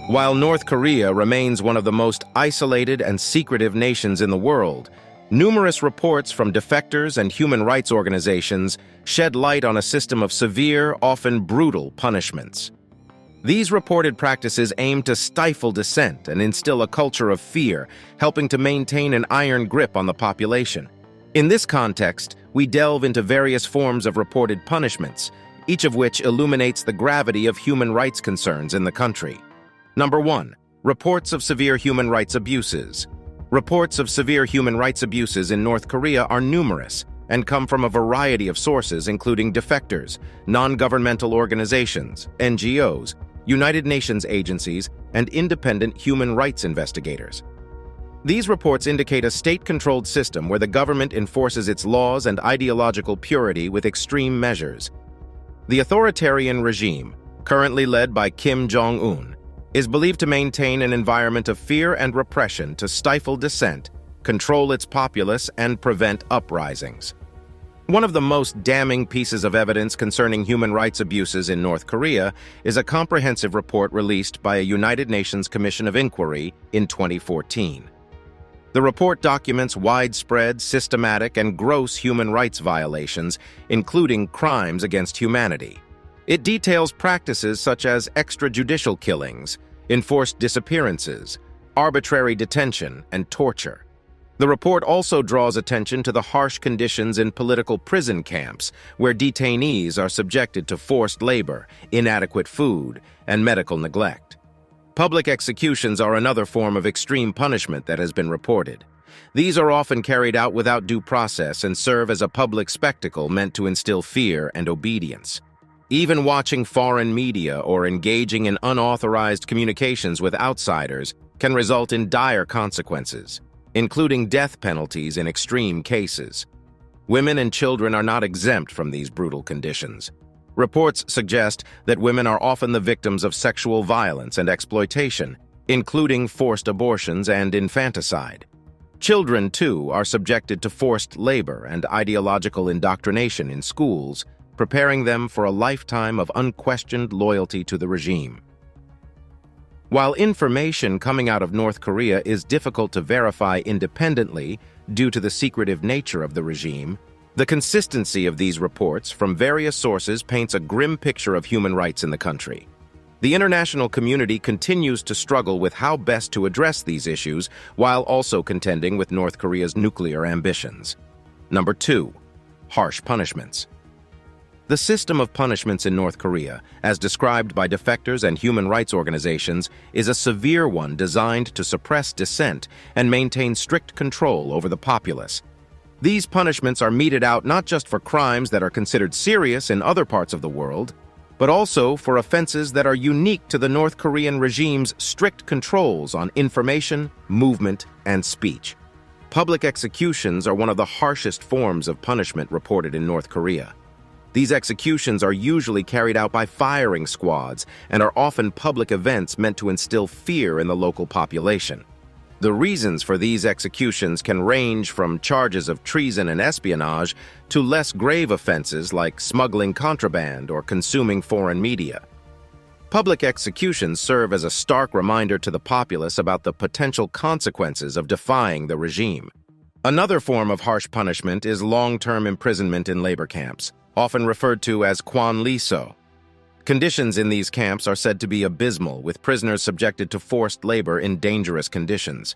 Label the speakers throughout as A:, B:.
A: While North Korea remains one of the most isolated and secretive nations in the world, numerous reports from defectors and human rights organizations shed light on a system of severe, often brutal punishments. These reported practices aim to stifle dissent and instill a culture of fear, helping to maintain an iron grip on the population. In this context, we delve into various forms of reported punishments, each of which illuminates the gravity of human rights concerns in the country. Number 1. Reports of severe human rights abuses. Reports of severe human rights abuses in North Korea are numerous and come from a variety of sources, including defectors, non-governmental organizations, NGOs, United Nations agencies, and independent human rights investigators. These reports indicate a state-controlled system where the government enforces its laws and ideological purity with extreme measures. The authoritarian regime, currently led by Kim Jong-un, is believed to maintain an environment of fear and repression to stifle dissent, control its populace, and prevent uprisings. One of the most damning pieces of evidence concerning human rights abuses in North Korea is a comprehensive report released by a United Nations Commission of Inquiry in 2014. The report documents widespread, systematic, and gross human rights violations, including crimes against humanity. It details practices such as extrajudicial killings, enforced disappearances, arbitrary detention, and torture. The report also draws attention to the harsh conditions in political prison camps, where detainees are subjected to forced labor, inadequate food, and medical neglect. Public executions are another form of extreme punishment that has been reported. These are often carried out without due process and serve as a public spectacle meant to instill fear and obedience. Even watching foreign media or engaging in unauthorized communications with outsiders can result in dire consequences, including death penalties in extreme cases. Women and children are not exempt from these brutal conditions. Reports suggest that women are often the victims of sexual violence and exploitation, including forced abortions and infanticide. Children, too, are subjected to forced labor and ideological indoctrination in schools, preparing them for a lifetime of unquestioned loyalty to the regime. While information coming out of North Korea is difficult to verify independently due to the secretive nature of the regime, the consistency of these reports from various sources paints a grim picture of human rights in the country. The international community continues to struggle with how best to address these issues while also contending with North Korea's nuclear ambitions. Number 2. Harsh punishments. The system of punishments in North Korea, as described by defectors and human rights organizations, is a severe one designed to suppress dissent and maintain strict control over the populace. These punishments are meted out not just for crimes that are considered serious in other parts of the world, but also for offenses that are unique to the North Korean regime's strict controls on information, movement, and speech. Public executions are one of the harshest forms of punishment reported in North Korea. These executions are usually carried out by firing squads and are often public events meant to instill fear in the local population. The reasons for these executions can range from charges of treason and espionage to less grave offenses like smuggling contraband or consuming foreign media. Public executions serve as a stark reminder to the populace about the potential consequences of defying the regime. Another form of harsh punishment is long-term imprisonment in labor camps, often referred to as kwanliso. Conditions in these camps are said to be abysmal, with prisoners subjected to forced labor in dangerous conditions.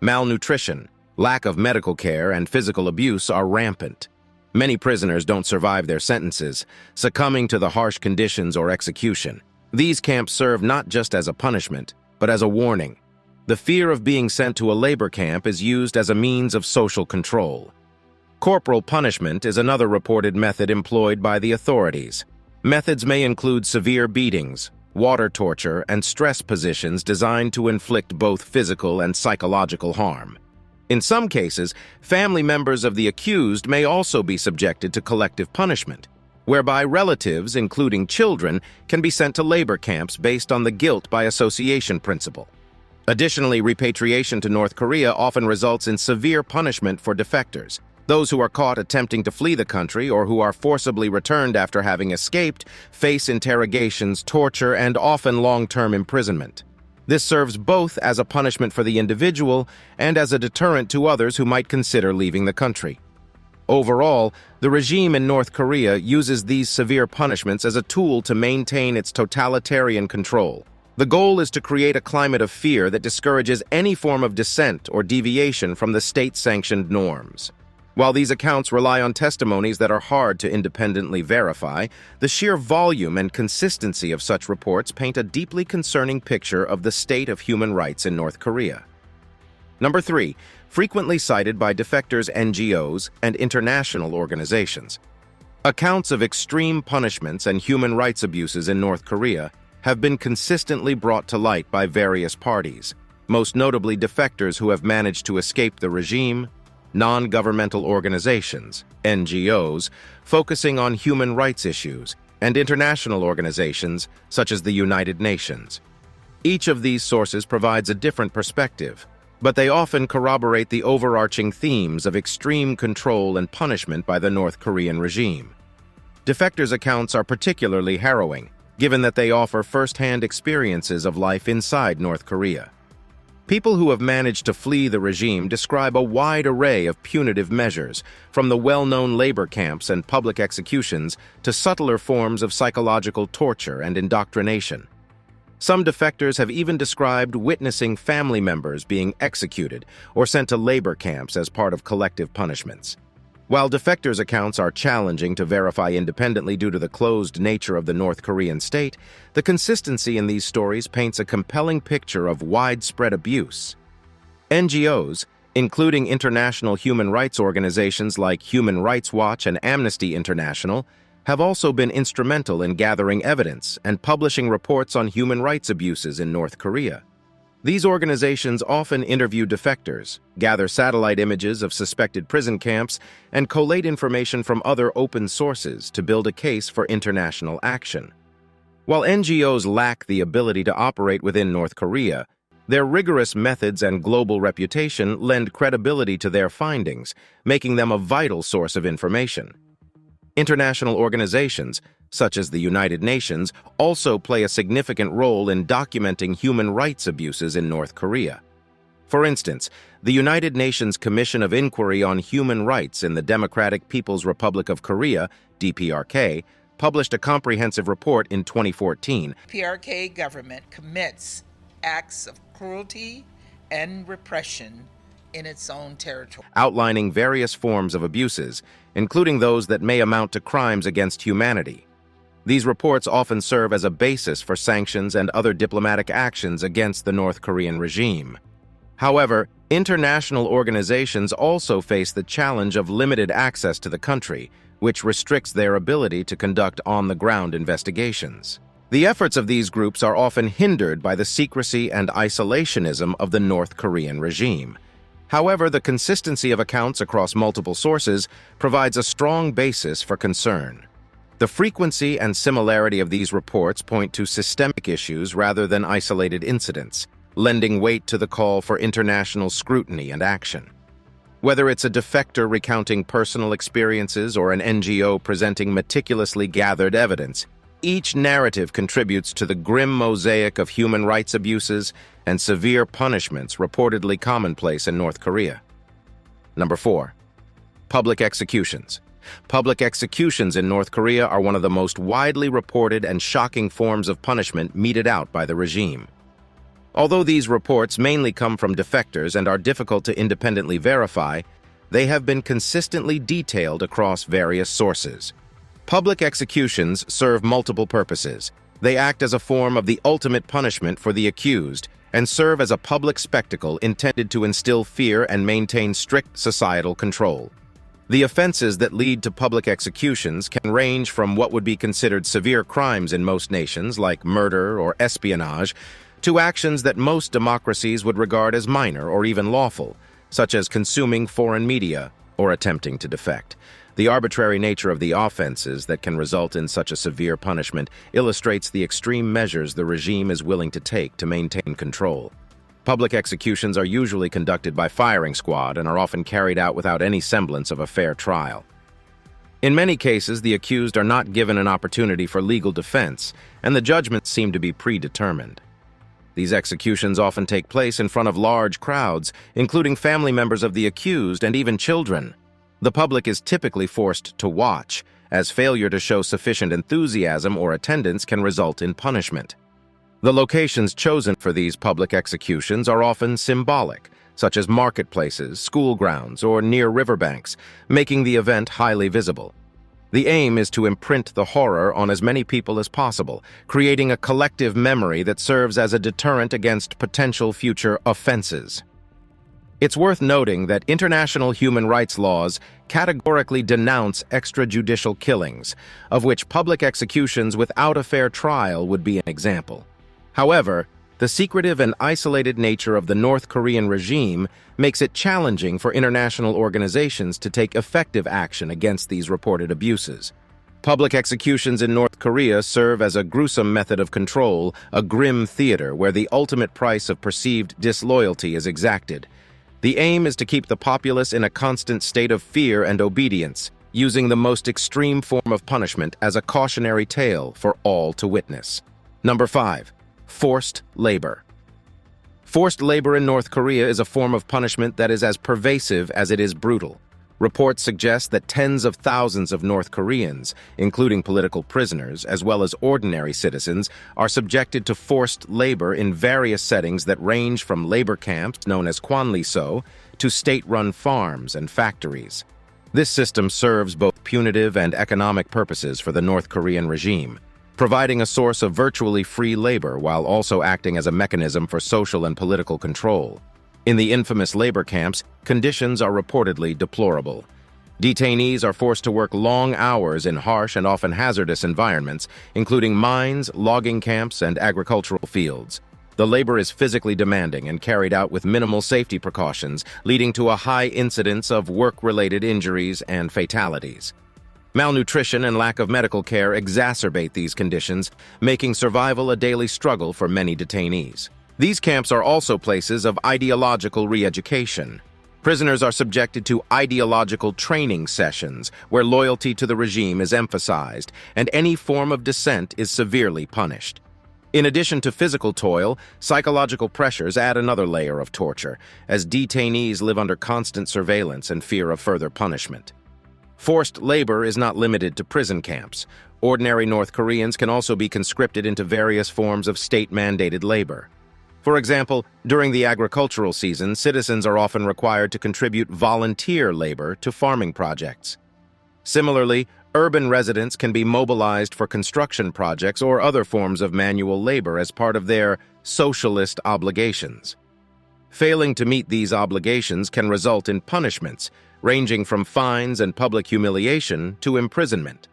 A: Malnutrition, lack of medical care, and physical abuse are rampant. Many prisoners don't survive their sentences, succumbing to the harsh conditions or execution. These camps serve not just as a punishment, but as a warning. The fear of being sent to a labor camp is used as a means of social control. Corporal punishment is another reported method employed by the authorities. Methods may include severe beatings, water torture, and stress positions designed to inflict both physical and psychological harm. In some cases, family members of the accused may also be subjected to collective punishment, whereby relatives, including children, can be sent to labor camps based on the guilt by association principle. Additionally, repatriation to North Korea often results in severe punishment for defectors. Those who are caught attempting to flee the country or who are forcibly returned after having escaped face interrogations, torture, and often long-term imprisonment. This serves both as a punishment for the individual and as a deterrent to others who might consider leaving the country. Overall, the regime in North Korea uses these severe punishments as a tool to maintain its totalitarian control. The goal is to create a climate of fear that discourages any form of dissent or deviation from the state-sanctioned norms. While these accounts rely on testimonies that are hard to independently verify, the sheer volume and consistency of such reports paint a deeply concerning picture of the state of human rights in North Korea. Number 3, frequently cited by defectors' NGOs and international organizations. Accounts of extreme punishments and human rights abuses in North Korea have been consistently brought to light by various parties, most notably defectors who have managed to escape the regime, non-governmental organizations, NGOs, focusing on human rights issues, and international organizations such as the United Nations. Each of these sources provides a different perspective, but they often corroborate the overarching themes of extreme control and punishment by the North Korean regime. Defectors' accounts are particularly harrowing, given that they offer first-hand experiences of life inside North Korea. People who have managed to flee the regime describe a wide array of punitive measures, from the well-known labor camps and public executions to subtler forms of psychological torture and indoctrination. Some defectors have even described witnessing family members being executed or sent to labor camps as part of collective punishments. While defectors' accounts are challenging to verify independently due to the closed nature of the North Korean state, the consistency in these stories paints a compelling picture of widespread abuse. NGOs, including international human rights organizations like Human Rights Watch and Amnesty International, have also been instrumental in gathering evidence and publishing reports on human rights abuses in North Korea. These organizations often interview defectors, gather satellite images of suspected prison camps, and collate information from other open sources to build a case for international action. While NGOs lack the ability to operate within North Korea, their rigorous methods and global reputation lend credibility to their findings, making them a vital source of information. International organizations, such as the United Nations, also play a significant role in documenting human rights abuses in North Korea. For instance, the United Nations Commission of Inquiry on Human Rights in the Democratic People's Republic of Korea, DPRK, published a comprehensive report in 2014.
B: PRK government commits acts of cruelty and repression in its own territory,
A: outlining various forms of abuses, including those that may amount to crimes against humanity. These reports often serve as a basis for sanctions and other diplomatic actions against the North Korean regime. However, international organizations also face the challenge of limited access to the country, which restricts their ability to conduct on-the-ground investigations. The efforts of these groups are often hindered by the secrecy and isolationism of the North Korean regime. However, the consistency of accounts across multiple sources provides a strong basis for concern. The frequency and similarity of these reports point to systemic issues rather than isolated incidents, lending weight to the call for international scrutiny and action. Whether it's a defector recounting personal experiences or an NGO presenting meticulously gathered evidence, each narrative contributes to the grim mosaic of human rights abuses and severe punishments reportedly commonplace in North Korea. Number 4. Public executions. Public executions in North Korea are one of the most widely reported and shocking forms of punishment meted out by the regime. Although these reports mainly come from defectors and are difficult to independently verify, they have been consistently detailed across various sources. Public executions serve multiple purposes. They act as a form of the ultimate punishment for the accused and serve as a public spectacle intended to instill fear and maintain strict societal control. The offenses that lead to public executions can range from what would be considered severe crimes in most nations, like murder or espionage, to actions that most democracies would regard as minor or even lawful, such as consuming foreign media or attempting to defect. The arbitrary nature of the offenses that can result in such a severe punishment illustrates the extreme measures the regime is willing to take to maintain control. Public executions are usually conducted by firing squad and are often carried out without any semblance of a fair trial. In many cases, the accused are not given an opportunity for legal defense, and the judgments seem to be predetermined. These executions often take place in front of large crowds, including family members of the accused and even children. The public is typically forced to watch, as failure to show sufficient enthusiasm or attendance can result in punishment. The locations chosen for these public executions are often symbolic, such as marketplaces, school grounds, or near riverbanks, making the event highly visible. The aim is to imprint the horror on as many people as possible, creating a collective memory that serves as a deterrent against potential future offenses. It's worth noting that international human rights laws categorically denounce extrajudicial killings, of which public executions without a fair trial would be an example. However, the secretive and isolated nature of the North Korean regime makes it challenging for international organizations to take effective action against these reported abuses. Public executions in North Korea serve as a gruesome method of control, a grim theater where the ultimate price of perceived disloyalty is exacted. The aim is to keep the populace in a constant state of fear and obedience, using the most extreme form of punishment as a cautionary tale for all to witness. Number 5. Forced labor. Forced labor in North Korea is a form of punishment that is as pervasive as it is brutal. Reports suggest that tens of thousands of North Koreans, including political prisoners as well as ordinary citizens, are subjected to forced labor in various settings that range from labor camps known as kwanliso to state-run farms and factories. This system serves both punitive and economic purposes for the North Korean regime, providing a source of virtually free labor while also acting as a mechanism for social and political control. In the infamous labor camps, conditions are reportedly deplorable. Detainees are forced to work long hours in harsh and often hazardous environments, including mines, logging camps, and agricultural fields. The labor is physically demanding and carried out with minimal safety precautions, leading to a high incidence of work-related injuries and fatalities. Malnutrition and lack of medical care exacerbate these conditions, making survival a daily struggle for many detainees. These camps are also places of ideological re-education. Prisoners are subjected to ideological training sessions, where loyalty to the regime is emphasized, and any form of dissent is severely punished. In addition to physical toil, psychological pressures add another layer of torture, as detainees live under constant surveillance and fear of further punishment. Forced labor is not limited to prison camps. Ordinary North Koreans can also be conscripted into various forms of state-mandated labor. For example, during the agricultural season, citizens are often required to contribute volunteer labor to farming projects. Similarly, urban residents can be mobilized for construction projects or other forms of manual labor as part of their socialist obligations. Failing to meet these obligations can result in punishments, ranging from fines and public humiliation to imprisonment.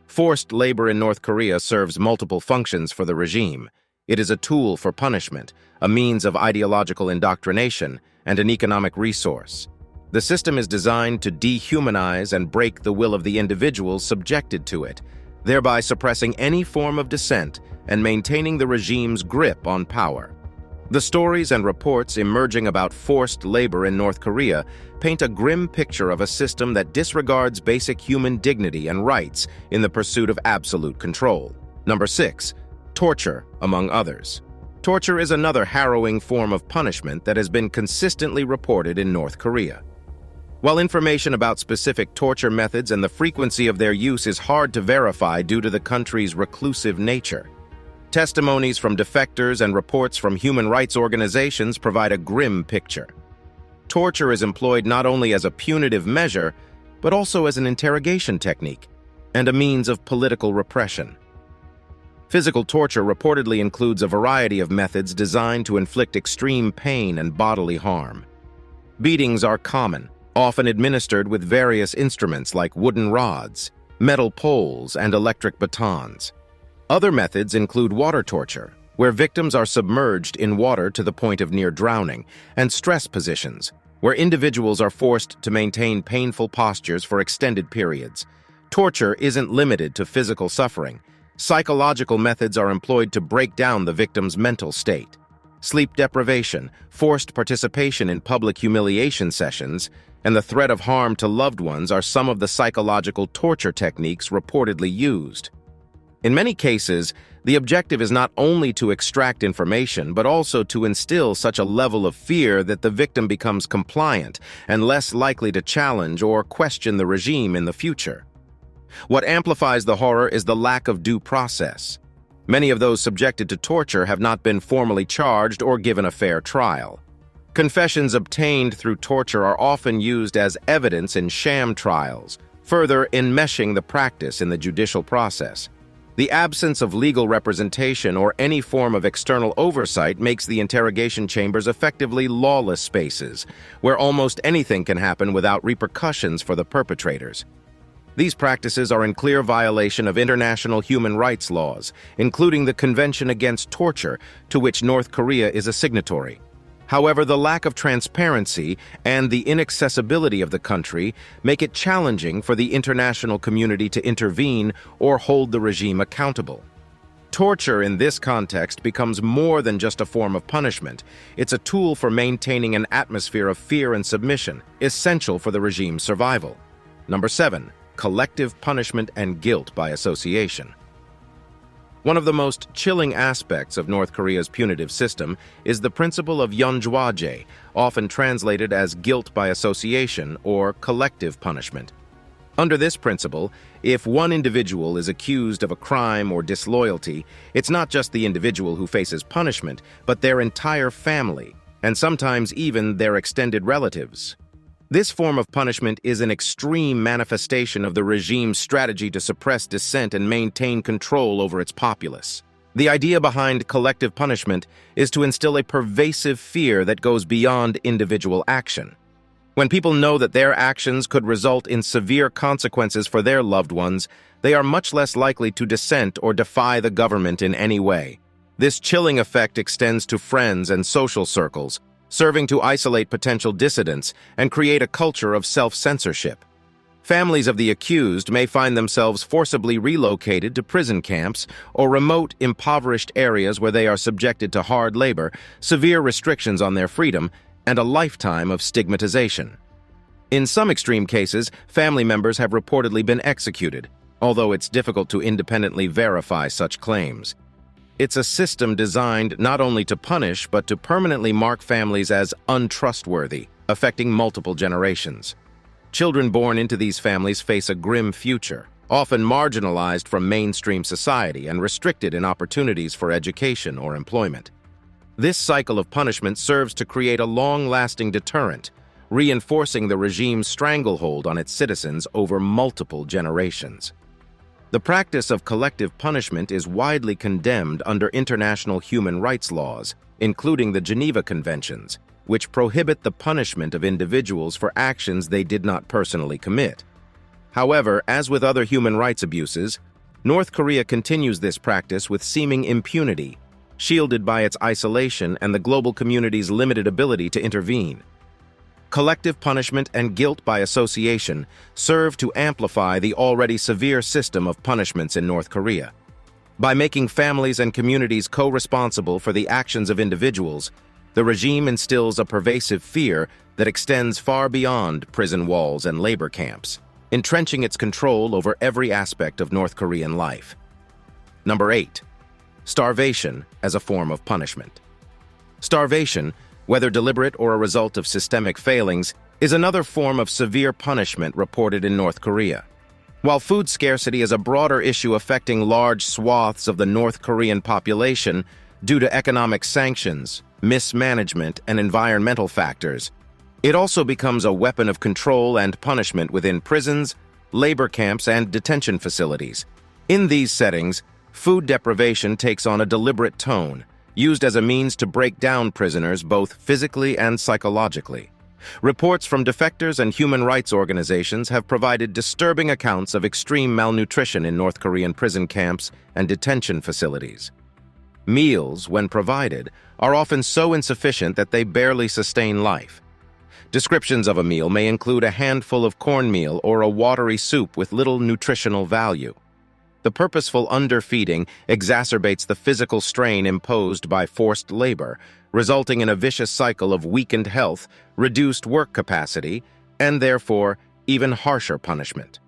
A: Forced labor in North Korea serves multiple functions for the regime. It is a tool for punishment, a means of ideological indoctrination, and an economic resource. The system is designed to dehumanize and break the will of the individuals subjected to it, thereby suppressing any form of dissent and maintaining the regime's grip on power. The stories and reports emerging about forced labor in North Korea paint a grim picture of a system that disregards basic human dignity and rights in the pursuit of absolute control. Number 6. Torture, among others. Torture is another harrowing form of punishment that has been consistently reported in North Korea. While information about specific torture methods and the frequency of their use is hard to verify due to the country's reclusive nature, testimonies from defectors and reports from human rights organizations provide a grim picture. Torture is employed not only as a punitive measure, but also as an interrogation technique and a means of political repression. Physical torture reportedly includes a variety of methods designed to inflict extreme pain and bodily harm. Beatings are common, often administered with various instruments like wooden rods, metal poles, and electric batons. Other methods include water torture, where victims are submerged in water to the point of near drowning, and stress positions, where individuals are forced to maintain painful postures for extended periods. Torture isn't limited to physical suffering. Psychological methods are employed to break down the victim's mental state. Sleep deprivation, forced participation in public humiliation sessions, and the threat of harm to loved ones are some of the psychological torture techniques reportedly used. In many cases, The objective is not only to extract information, but also to instill such a level of fear that the victim becomes compliant and less likely to challenge or question the regime in the future. What amplifies the horror is the lack of due process. Many of those subjected to torture have not been formally charged or given a fair trial. Confessions obtained through torture are often used as evidence in sham trials, further enmeshing the practice in the judicial process. The absence of legal representation or any form of external oversight makes the interrogation chambers effectively lawless spaces, where almost anything can happen without repercussions for the perpetrators. These practices are in clear violation of international human rights laws, including the Convention Against Torture, to which North Korea is a signatory. However, the lack of transparency and the inaccessibility of the country make it challenging for the international community to intervene or hold the regime accountable. Torture in this context becomes more than just a form of punishment. It's a tool for maintaining an atmosphere of fear and submission, essential for the regime's survival. Number 7. Collective punishment and guilt by association. One of the most chilling aspects of North Korea's punitive system is the principle of yeonjwaje, often translated as guilt by association or collective punishment. Under this principle, if one individual is accused of a crime or disloyalty, it's not just the individual who faces punishment, but their entire family, and sometimes even their extended relatives. This form of punishment is an extreme manifestation of the regime's strategy to suppress dissent and maintain control over its populace. The idea behind collective punishment is to instill a pervasive fear that goes beyond individual action. When people know that their actions could result in severe consequences for their loved ones, they are much less likely to dissent or defy the government in any way. This chilling effect extends to friends and social circles, serving to isolate potential dissidents and create a culture of self-censorship. Families of the accused may find themselves forcibly relocated to prison camps or remote, impoverished areas where they are subjected to hard labor, severe restrictions on their freedom, and a lifetime of stigmatization. In some extreme cases, family members have reportedly been executed, although it's difficult to independently verify such claims. It's a system designed not only to punish, but to permanently mark families as untrustworthy, affecting multiple generations. Children born into these families face a grim future, often marginalized from mainstream society and restricted in opportunities for education or employment. This cycle of punishment serves to create a long-lasting deterrent, reinforcing the regime's stranglehold on its citizens over multiple generations. The practice of collective punishment is widely condemned under international human rights laws, including the Geneva Conventions, which prohibit the punishment of individuals for actions they did not personally commit. However, as with other human rights abuses, North Korea continues this practice with seeming impunity, shielded by its isolation and the global community's limited ability to intervene. Collective punishment and guilt by association serve to amplify the already severe system of punishments in North Korea. By making families and communities co-responsible for the actions of individuals, the regime instills a pervasive fear that extends far beyond prison walls and labor camps, entrenching its control over every aspect of North Korean life. Number 8. Starvation as a form of punishment. Starvation, whether deliberate or a result of systemic failings, is another form of severe punishment reported in North Korea. While food scarcity is a broader issue affecting large swaths of the North Korean population due to economic sanctions, mismanagement, and environmental factors, it also becomes a weapon of control and punishment within prisons, labor camps, and detention facilities. In these settings, food deprivation takes on a deliberate tone, used as a means to break down prisoners both physically and psychologically. Reports from defectors and human rights organizations have provided disturbing accounts of extreme malnutrition in North Korean prison camps and detention facilities. Meals, when provided, are often so insufficient that they barely sustain life. Descriptions of a meal may include a handful of cornmeal or a watery soup with little nutritional value. The purposeful underfeeding exacerbates the physical strain imposed by forced labor, resulting in a vicious cycle of weakened health, reduced work capacity, and therefore even harsher punishment.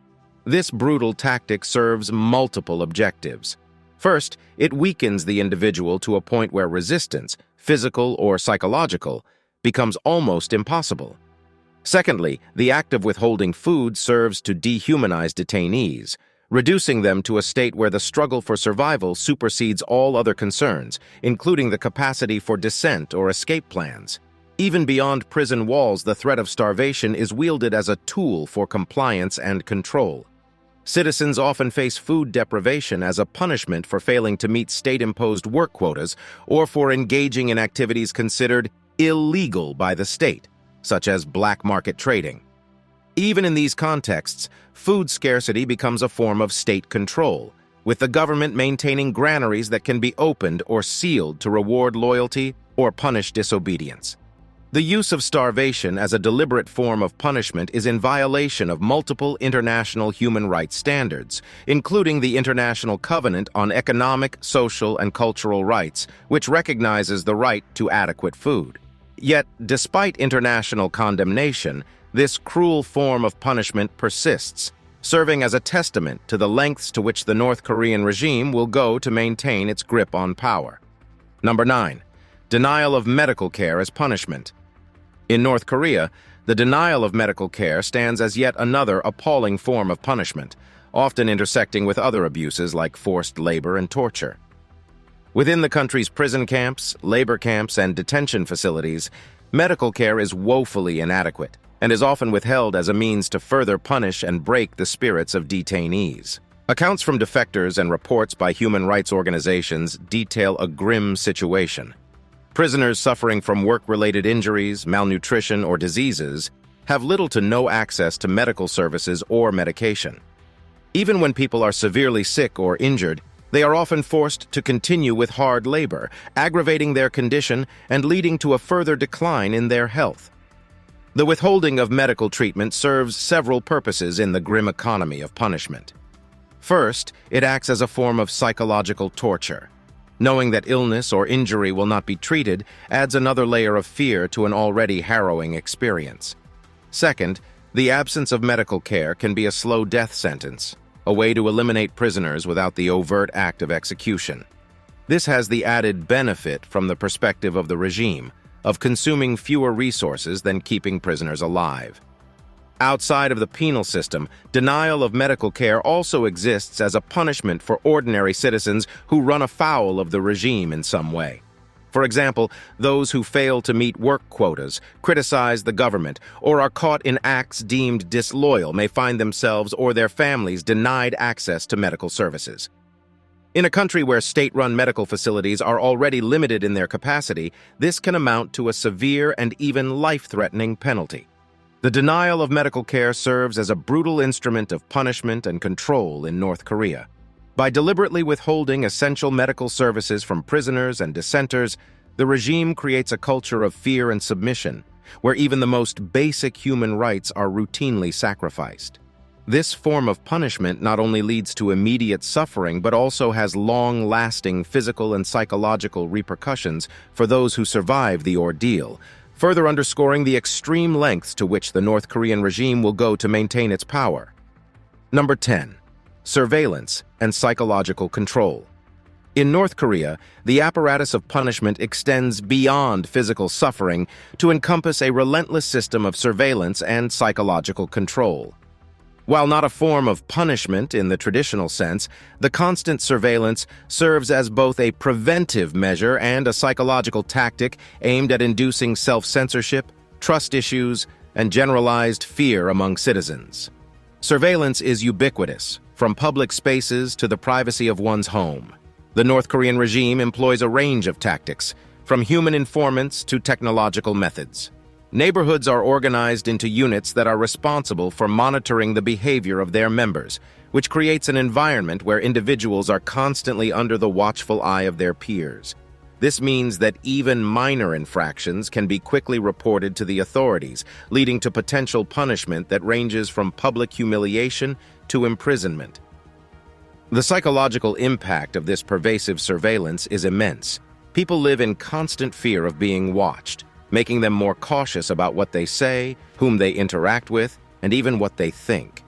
A: This brutal tactic serves multiple objectives: First, it weakens the individual to a point where resistance, physical or psychological, becomes almost impossible. Secondly, the act of withholding food serves to dehumanize detainees, reducing them to a state where the struggle for survival supersedes all other concerns, including the capacity for dissent or escape plans. Even beyond prison walls, the threat of starvation is wielded as a tool for compliance and control. Citizens often face food deprivation as a punishment for failing to meet state-imposed work quotas or for engaging in activities considered illegal by the state, such as black market trading. Even in these contexts, food scarcity becomes a form of state control, with the government maintaining granaries that can be opened or sealed to reward loyalty or punish disobedience. The use of starvation as a deliberate form of punishment is in violation of multiple international human rights standards, including the International Covenant on Economic, Social, and Cultural Rights, which recognizes the right to adequate food. Yet, despite international condemnation, this cruel form of punishment persists, serving as a testament to the lengths to which the North Korean regime will go to maintain its grip on power. Number 9. Denial of medical care as punishment. In North Korea, the denial of medical care stands as yet another appalling form of punishment, often intersecting with other abuses like forced labor and torture. Within the country's prison camps, labor camps, and detention facilities, medical care is woefully inadequate and is often withheld as a means to further punish and break the spirits of detainees. Accounts from defectors and reports by human rights organizations detail a grim situation. Prisoners suffering from work-related injuries, malnutrition, or diseases have little to no access to medical services or medication. Even when people are severely sick or injured, they are often forced to continue with hard labor, aggravating their condition and leading to a further decline in their health. The withholding of medical treatment serves several purposes in the grim economy of punishment. First, it acts as a form of psychological torture. Knowing that illness or injury will not be treated adds another layer of fear to an already harrowing experience. Second, the absence of medical care can be a slow death sentence, a way to eliminate prisoners without the overt act of execution. This has the added benefit from the perspective of the regime, of consuming fewer resources than keeping prisoners alive. Outside of the penal system, denial of medical care also exists as a punishment for ordinary citizens who run afoul of the regime in some way. For example, those who fail to meet work quotas, criticize the government, or are caught in acts deemed disloyal may find themselves or their families denied access to medical services. In a country where state-run medical facilities are already limited in their capacity, this can amount to a severe and even life-threatening penalty. The denial of medical care serves as a brutal instrument of punishment and control in North Korea. By deliberately withholding essential medical services from prisoners and dissenters, the regime creates a culture of fear and submission, where even the most basic human rights are routinely sacrificed. This form of punishment not only leads to immediate suffering, but also has long-lasting physical and psychological repercussions for those who survive the ordeal, further underscoring the extreme lengths to which the North Korean regime will go to maintain its power. Number 10. Surveillance and psychological control. In North Korea, the apparatus of punishment extends beyond physical suffering to encompass a relentless system of surveillance and psychological control. While not a form of punishment in the traditional sense, the constant surveillance serves as both a preventive measure and a psychological tactic aimed at inducing self-censorship, trust issues, and generalized fear among citizens. Surveillance is ubiquitous, from public spaces to the privacy of one's home. The North Korean regime employs a range of tactics, from human informants to technological methods. Neighborhoods are organized into units that are responsible for monitoring the behavior of their members, which creates an environment where individuals are constantly under the watchful eye of their peers. This means that even minor infractions can be quickly reported to the authorities, leading to potential punishment that ranges from public humiliation to imprisonment. The psychological impact of this pervasive surveillance is immense. People live in constant fear of being watched, making them more cautious about what they say, whom they interact with, and even what they think.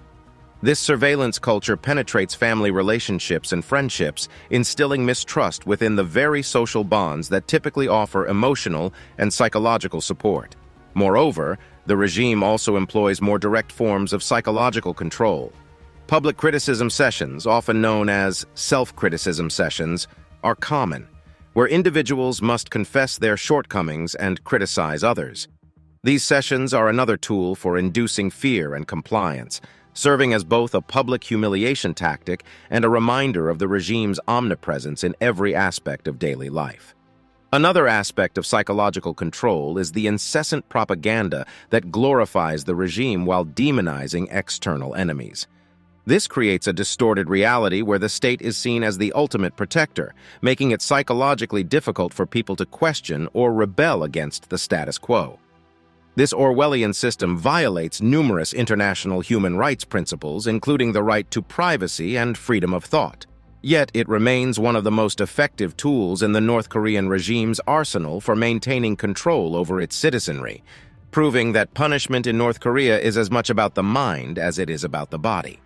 A: This surveillance culture penetrates family relationships and friendships, instilling mistrust within the very social bonds that typically offer emotional and psychological support. Moreover, the regime also employs more direct forms of psychological control. Public criticism sessions, often known as self-criticism sessions, are common, where individuals must confess their shortcomings and criticize others. These sessions are another tool for inducing fear and compliance, serving as both a public humiliation tactic and a reminder of the regime's omnipresence in every aspect of daily life. Another aspect of psychological control is the incessant propaganda that glorifies the regime while demonizing external enemies. This creates a distorted reality where the state is seen as the ultimate protector, making it psychologically difficult for people to question or rebel against the status quo. This Orwellian system violates numerous international human rights principles, including the right to privacy and freedom of thought. Yet it remains one of the most effective tools in the North Korean regime's arsenal for maintaining control over its citizenry, proving that punishment in North Korea is as much about the mind as it is about the body.